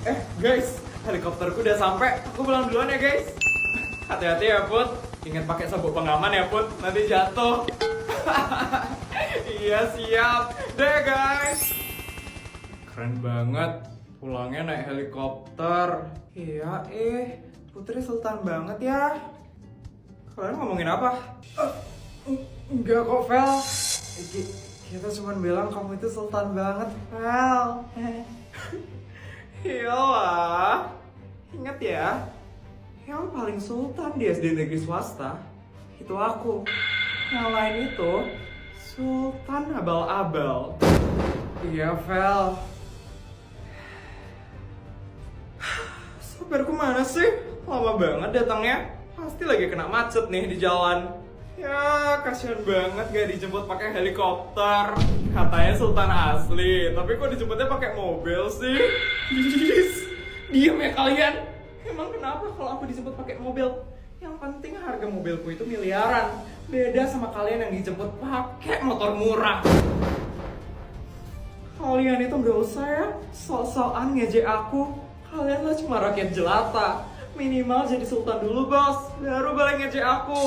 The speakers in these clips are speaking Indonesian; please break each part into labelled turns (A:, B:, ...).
A: Guys, helikopterku udah sampai. Aku pulang duluan ya guys. Hati-hati ya Put. Ingat pakai sabuk pengaman ya Put. Nanti jatuh. Iya siap. Deh guys. Keren banget. Pulangnya naik helikopter. Iya Putri sultan banget ya. Kalian ngomongin apa? Enggak kok Vel. Kita cuma bilang kamu itu sultan banget Vel. Iyalah. Ingat ya, yang paling sultan di SD negeri swasta itu aku. Yang lain itu sultan abal-abal. Iya Vel. Sabarku mana sih? Lama banget datangnya. Pasti lagi kena macet nih di jalan. Ya kasihan banget gak dijemput pakai helikopter. Katanya sultan asli, tapi kok dijemputnya pakai mobil sih? Diam ya kalian. Emang kenapa kalau aku dijemput pakai mobil? Yang penting harga mobilku itu miliaran. Beda sama kalian yang dijemput pakai motor murah. Kalian itu gak usah ya sok-sokan ngejek aku. Kalian lah cuma rakyat jelata. Minimal jadi sultan dulu bos, baru balik ngejek aku.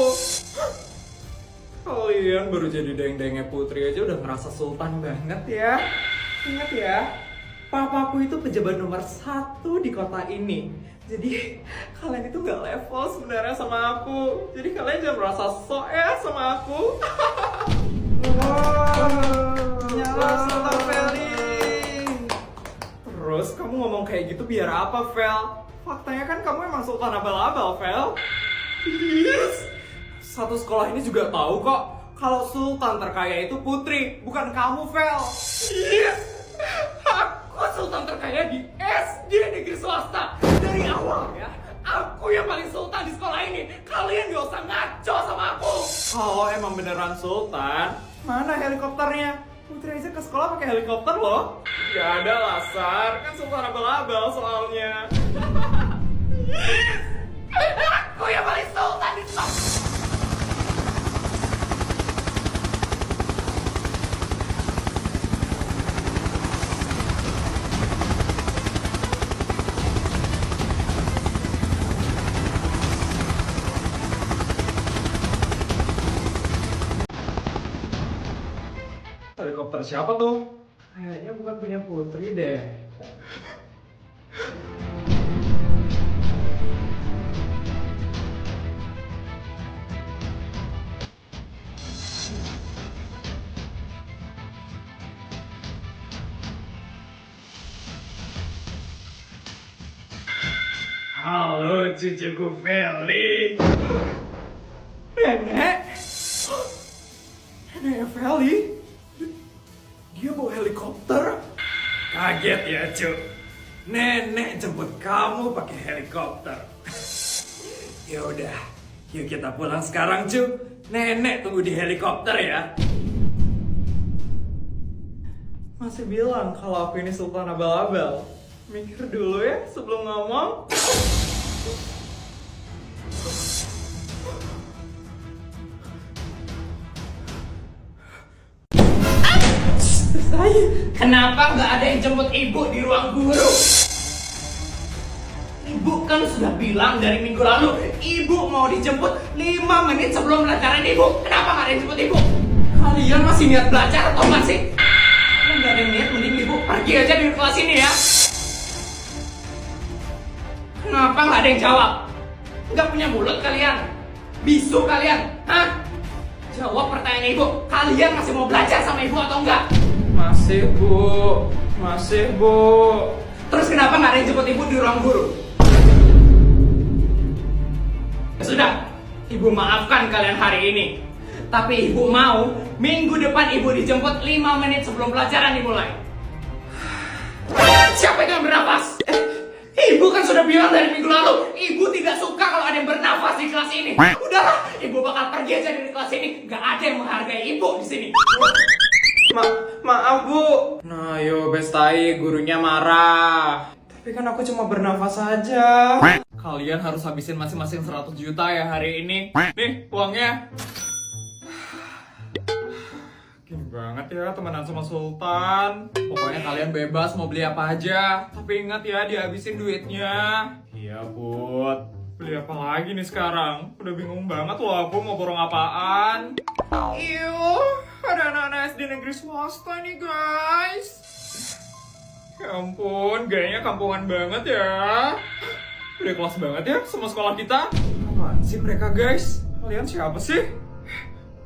A: Kalian baru jadi deng-dengnya Putri aja udah ngerasa sultan banget ya. Ingat ya, papaku itu pejabat nomor 1 di kota ini. Jadi kalian itu gak level sebenarnya sama aku. Jadi kalian jangan merasa sok ya sama aku. Nyala Sultan Feli. Terus kamu ngomong kayak gitu biar apa Vel? Faktanya kan kamu emang sultan abal-abal Vel. Yes. Satu sekolah ini juga tahu kok kalau sultan terkaya itu Putri, bukan kamu Vel. Yes. Aku sultan terkaya di SD negeri swasta. Dari awal ya, aku yang paling sultan di sekolah ini. Kalian gak usah ngaco sama aku. Kalau emang beneran sultan, mana helikopternya? Putri aja ke sekolah pakai helikopter loh. Gak ada lah Sar, kan sultan abal-abal soalnya. Aku yang paling sultan di sekolah. Helikopter siapa tuh? Kayaknya bukan punya Putri deh. Halo cucuku Feli. Nenek? Nenek Feli? Dia bawa helikopter? Kaget ya, Cuk. Nenek jemput kamu pakai helikopter. Ya udah, yuk kita pulang sekarang, Cuk. Nenek tunggu di helikopter ya. Masih bilang kalau aku ini sultan abal-abal. Mikir dulu ya sebelum ngomong.
B: Kenapa nggak ada yang jemput ibu di ruang guru? Ibu kan sudah bilang dari minggu lalu ibu mau dijemput 5 menit sebelum pelajaran ibu. Kenapa nggak ada yang jemput ibu? Kalian masih niat belajar atau nggak sih? Kalau nggak ada yang niat mending ibu pergi aja dari kelas ini ya. Kenapa nggak ada yang jawab? Nggak punya mulut kalian? Bisu kalian? Hah? Jawab pertanyaan ibu. Kalian masih mau belajar sama ibu atau enggak?
A: Masih bu.
B: Terus kenapa nggak ada yang jemput ibu di ruang guru? Sudah, ibu maafkan kalian hari ini. Tapi ibu mau minggu depan ibu dijemput 5 menit sebelum pelajaran dimulai. Siapa itu yang bernafas? Ibu kan sudah bilang dari minggu lalu, ibu tidak suka kalau ada yang bernafas di kelas ini. Udahlah, ibu bakal pergi aja dari kelas ini. Gak ada yang menghargai ibu di sini.
A: Maaf bu. Nah yo bestai, gurunya marah. Tapi kan aku cuma bernafas saja. Kalian harus habisin masing-masing 100 juta ya hari ini. Nih uangnya. Gini banget. banget ya temenan sama Sultan. Pokoknya kalian bebas mau beli apa aja. Tapi ingat ya, dihabisin duitnya. Iya, Put. Beli apa lagi nih sekarang? Udah bingung banget loh aku mau borong apaan. Ada anak-anak SD negeri swasta nih, guys. Ya ampun, gayanya kampungan banget ya. Udah kelas banget ya sama sekolah kita. Apaan sih mereka, guys? Kalian siapa sih?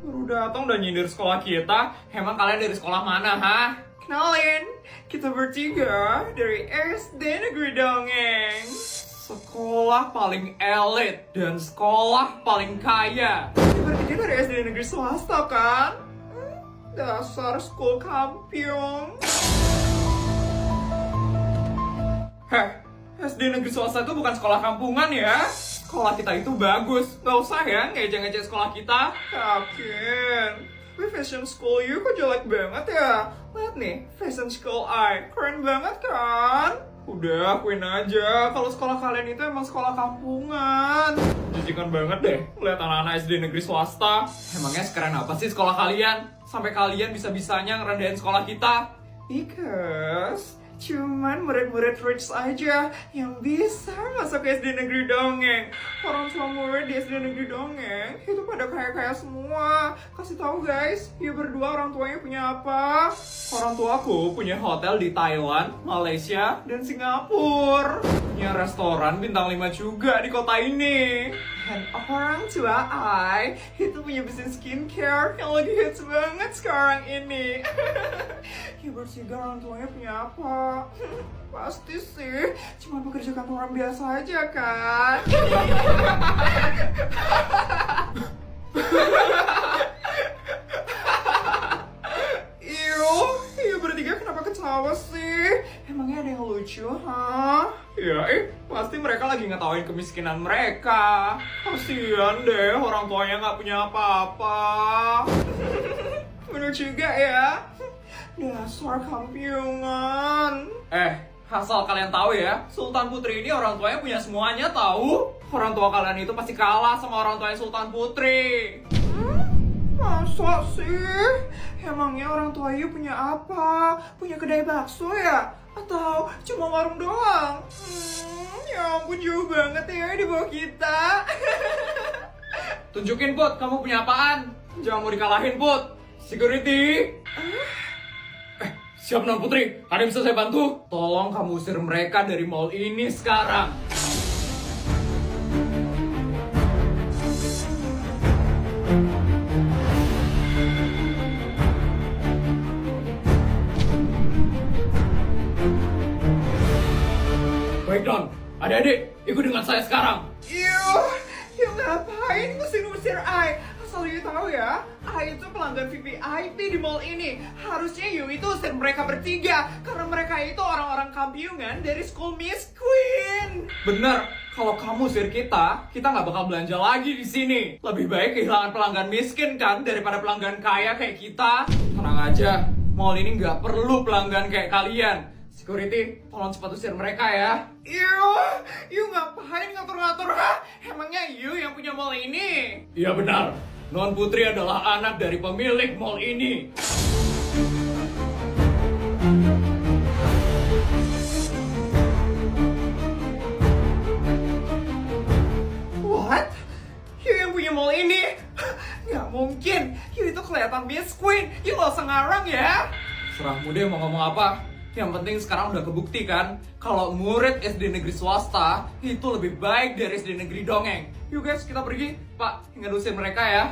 A: Baru datang udah nyindir sekolah kita. Emang kalian dari sekolah mana, ha? Kenalin, kita bertiga dari SD Negeri Dongeng. Sekolah paling elit dan sekolah paling kaya. Kita bertiga dari SD Negeri swasta kan? Dasar school kampion. Heh, SD Negeri swasta itu bukan sekolah kampungan ya. Sekolah kita itu bagus. Gak usah ya ngejek-ngejek sekolah kita. Yakin. Tapi fashion school you kok jelek banget ya. Lihat nih, fashion school I. Keren banget kan? Udah, akuin aja. Kalau sekolah kalian itu emang sekolah kampungan. Jijikan banget deh lihat anak-anak SD negeri swasta. Emangnya sekeren apa sih sekolah kalian? Sampai kalian bisa-bisanya ngerendahin sekolah kita? Because cuman murid-murid rich aja yang bisa masuk ke SD Negeri Dongeng. Orang tua murid di SD Negeri Dongeng itu pada kaya-kaya semua. Kasih tahu guys, you berdua orang tuanya punya apa? Orang tuaku punya hotel di Thailand, Malaysia, dan Singapura. Punya restoran bintang 5 juga di kota ini. Dan orang tua I itu punya bisnis skincare yang lagi hits banget sekarang ini. Ya bertiga orang tuanya punya apa? Pasti sih cuma pekerja kantoran biasa aja kan? Iya bertiga kenapa ketawa sih? Emangnya ada yang lucu, ha? Ya, pasti mereka lagi ngetawain kemiskinan mereka. Kasian deh, orang tuanya nggak punya apa-apa. Bener juga ya. Dasar kampiungan. Asal kalian tahu ya, Sultan Putri ini orang tuanya punya semuanya tahu. Orang tua kalian itu pasti kalah sama orang tuanya Sultan Putri. Masa sih? Emangnya orang tua you punya apa? Punya kedai bakso ya? Atau cuma warung doang? Ya ampun jauh banget ya di bawah kita. Tunjukin Put, kamu punya apaan? Jangan mau dikalahin Put. Security. Siap Non Putri, ada yang bisa saya bantu? Tolong kamu usir mereka dari mall ini sekarang. Baik Don, adik-adik, ikut dengan saya sekarang. You ngapain ngusir-ngusir I? Asal you tahu ya, I itu pelanggan VIP di mall ini. Harusnya you itu usir mereka bertiga, karena mereka itu orang-orang kampiungan dari School Miss Queen. Bener, kalau kamu usir kita nggak bakal belanja lagi di sini. Lebih baik kehilangan pelanggan miskin kan, daripada pelanggan kaya kayak kita. Tenang aja, mall ini nggak perlu pelanggan kayak kalian. Security, tolong cepat usir mereka ya. You ngapain ngatur-ngatur, ha? Emangnya you yang punya mall ini? Iya benar, Non Putri adalah anak dari pemilik mall ini. What? You yang punya mall ini? Nggak mungkin, you itu kelihatan Miss Queen. You gak usah ngarang ya. Serahmu deh mau ngomong apa. Yang penting sekarang udah kebukti kan kalau murid SD negeri swasta itu lebih baik dari SD negeri dongeng. Yuk guys, kita pergi. Pak, tinggal usir mereka ya.